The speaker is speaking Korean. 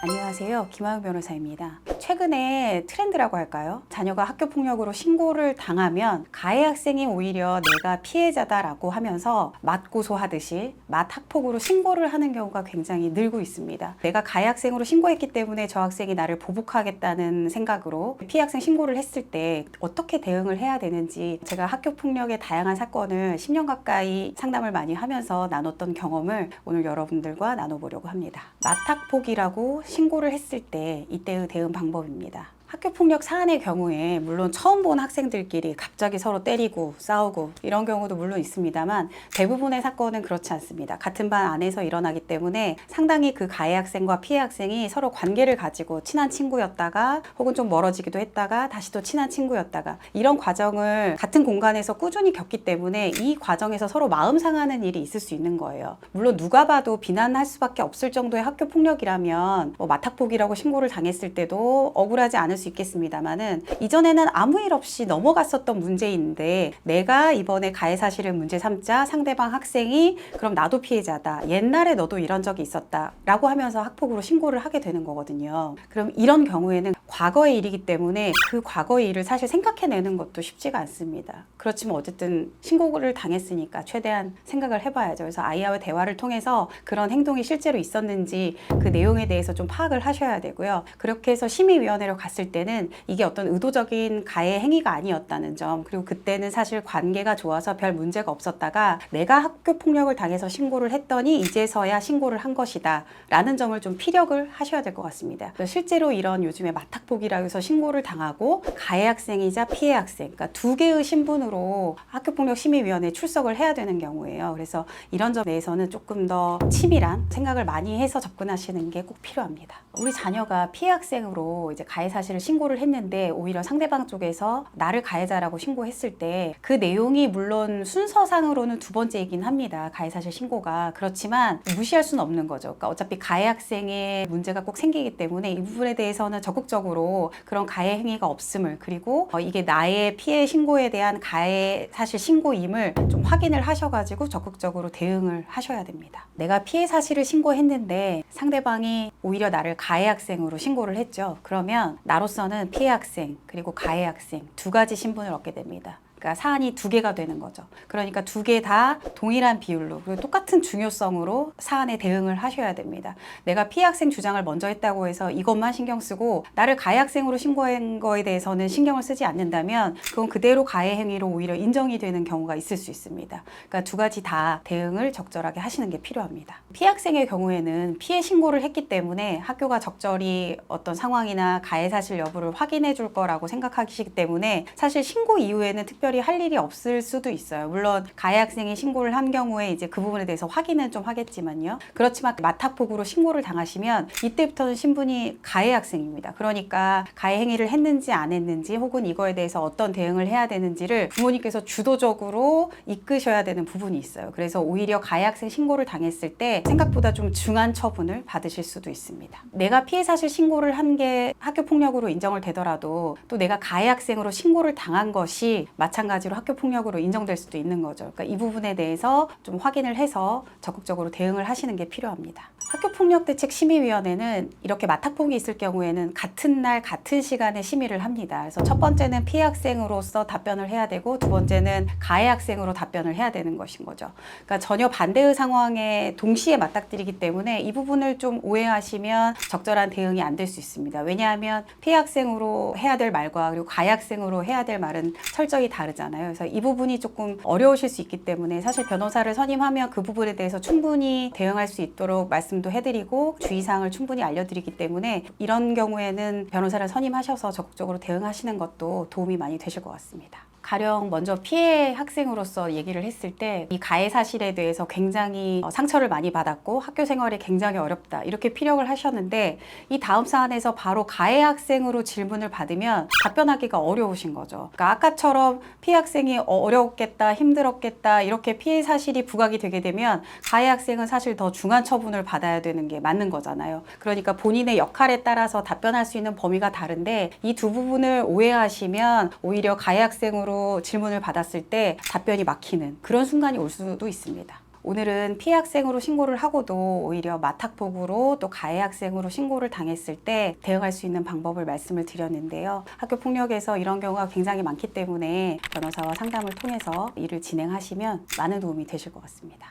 안녕하세요. 김하영 변호사입니다. 최근에 트렌드라고 할까요? 자녀가 학교 폭력으로 신고를 당하면 가해 학생이 오히려 내가 피해자다라고 하면서 맞고소하듯이 맞학폭으로 신고를 하는 경우가 굉장히 늘고 있습니다. 내가 가해 학생으로 신고했기 때문에 저 학생이 나를 보복하겠다는 생각으로 피해 학생 신고를 했을 때 어떻게 대응을 해야 되는지, 제가 학교 폭력의 다양한 사건을 10년 가까이 상담을 많이 하면서 나눴던 경험을 오늘 여러분들과 나눠보려고 합니다. 맞학폭이라고 신고를 했을 때 이때의 대응 방법입니다. 학교폭력 사안의 경우에 물론 처음 본 학생들끼리 갑자기 서로 때리고 싸우고 이런 경우도 물론 있습니다만, 대부분의 사건은 그렇지 않습니다. 같은 반 안에서 일어나기 때문에 상당히 그 가해 학생과 피해 학생이 서로 관계를 가지고 친한 친구였다가 혹은 좀 멀어지기도 했다가 다시 또 친한 친구였다가, 이런 과정을 같은 공간에서 꾸준히 겪기 때문에 이 과정에서 서로 마음 상하는 일이 있을 수 있는 거예요. 물론 누가 봐도 비난할 수밖에 없을 정도의 학교폭력이라면 맞학폭이라고 신고를 당했을 때도 억울하지 않을 수 있겠습니다만은, 이전에는 아무 일 없이 넘어갔었던 문제인데 내가 이번에 가해 사실을 문제 삼자 상대방 학생이 그럼 나도 피해자다, 옛날에 너도 이런 적이 있었다 라고 하면서 학폭으로 신고를 하게 되는 거거든요. 그럼 이런 경우에는 과거의 일이기 때문에 그 과거의 일을 사실 생각해내는 것도 쉽지가 않습니다. 그렇지만 어쨌든 신고를 당했으니까 최대한 생각을 해봐야죠. 그래서 아이와의 대화를 통해서 그런 행동이 실제로 있었는지 그 내용에 대해서 좀 파악을 하셔야 되고요. 그렇게 해서 심의위원회로 갔을 때는 이게 어떤 의도적인 가해 행위가 아니었다는 점, 그리고 그때는 사실 관계가 좋아서 별 문제가 없었다가 내가 학교 폭력을 당해서 신고를 했더니 이제서야 신고를 한 것이다 라는 점을 좀 피력을 하셔야 될 것 같습니다. 실제로 이런 요즘에 맞학폭이라고 해서 신고를 당하고 가해 학생이자 피해 학생, 그러니까 두 개의 신분으로 학교폭력심의위원회에 출석을 해야 되는 경우예요. 그래서 이런 점에 대해서는 조금 더 치밀한 생각을 많이 해서 접근하시는 게 꼭 필요합니다. 우리 자녀가 피해 학생으로 이제 가해 사실을 신고를 했는데 오히려 상대방 쪽에서 나를 가해자라고 신고했을 때 그 내용이 물론 순서상으로는 두 번째이긴 합니다. 가해 사실 신고가. 그렇지만 무시할 수는 없는 거죠. 그러니까 어차피 가해 학생의 문제가 꼭 생기기 때문에 이 부분에 대해서는 적극적으로 그런 가해 행위가 없음을, 그리고 이게 나의 피해 신고에 대한 가해 사실 신고임을 좀 확인을 하셔가지고 적극적으로 대응을 하셔야 됩니다. 내가 피해 사실을 신고했는데 상대방이 오히려 나를 가해 학생으로 신고를 했죠. 그러면 나로서는 피해 학생 그리고 가해 학생 두 가지 신분을 얻게 됩니다. 그러니까 사안이 두 개가 되는 거죠. 그러니까 두 개 다 동일한 비율로 그리고 똑같은 중요성으로 사안에 대응을 하셔야 됩니다. 내가 피해 학생 주장을 먼저 했다고 해서 이것만 신경 쓰고 나를 가해 학생으로 신고한 거에 대해서는 신경을 쓰지 않는다면 그건 그대로 가해 행위로 오히려 인정이 되는 경우가 있을 수 있습니다. 그러니까 두 가지 다 대응을 적절하게 하시는 게 필요합니다. 피해 학생의 경우에는 피해 신고를 했기 때문에 학교가 적절히 어떤 상황이나 가해 사실 여부를 확인해 줄 거라고 생각하시기 때문에 사실 신고 이후에는 특별히 할 일이 없을 수도 있어요. 물론 가해 학생이 신고를 한 경우에 이제 그 부분에 대해서 확인은 좀 하겠지만요. 그렇지만 맞학폭으로 신고를 당하시면 이때부터는 신분이 가해 학생입니다. 그러니까 가해 행위를 했는지 안 했는지 혹은 이거에 대해서 어떤 대응을 해야 되는지를 부모님께서 주도적으로 이끄셔야 되는 부분이 있어요. 그래서 오히려 가해 학생 신고를 당했을 때 생각보다 좀 중한 처분을 받으실 수도 있습니다. 내가 피해 사실 신고를 한 게 학교 폭력으로 인정을 되더라도 또 내가 가해 학생으로 신고를 당한 것이 마찬가지로 학교 폭력으로 인정될 수도 있는 거죠. 그러니까 이 부분에 대해서 좀 확인을 해서 적극적으로 대응을 하시는 게 필요합니다. 학교폭력대책심의위원회는 이렇게 맞학폭이 있을 경우에는 같은 날 같은 시간에 심의를 합니다. 그래서 첫 번째는 피해 학생으로서 답변을 해야 되고 두 번째는 가해 학생으로 답변을 해야 되는 것인 거죠. 그러니까 전혀 반대의 상황에 동시에 맞닥뜨리기 때문에 이 부분을 좀 오해하시면 적절한 대응이 안 될 수 있습니다. 왜냐하면 피해 학생으로 해야 될 말과 그리고 가해 학생으로 해야 될 말은 철저히 다르잖아요. 그래서 이 부분이 조금 어려우실 수 있기 때문에 사실 변호사를 선임하면 그 부분에 대해서 충분히 대응할 수 있도록 말씀도 해드리고 주의사항을 충분히 알려드리기 때문에 이런 경우에는 변호사를 선임하셔서 적극적으로 대응하시는 것도 도움이 많이 되실 것 같습니다. 가령 먼저 피해 학생으로서 얘기를 했을 때 이 가해 사실에 대해서 굉장히 상처를 많이 받았고 학교 생활이 굉장히 어렵다 이렇게 피력을 하셨는데, 이 다음 사안에서 바로 가해 학생으로 질문을 받으면 답변하기가 어려우신 거죠. 그러니까 아까처럼 피해 학생이 어려웠겠다, 힘들었겠다 이렇게 피해 사실이 부각이 되게 되면 가해 학생은 사실 더 중한 처분을 받아야 되는 게 맞는 거잖아요. 그러니까 본인의 역할에 따라서 답변할 수 있는 범위가 다른데 이 두 부분을 오해하시면 오히려 가해 학생으로 질문을 받았을 때 답변이 막히는 그런 순간이 올 수도 있습니다. 오늘은 피해 학생으로 신고를 하고도 오히려 마탁폭우로 또 가해 학생으로 신고를 당했을 때 대응할 수 있는 방법을 말씀을 드렸는데요. 학교 폭력에서 이런 경우가 굉장히 많기 때문에 변호사와 상담을 통해서 일을 진행하시면 많은 도움이 되실 것 같습니다.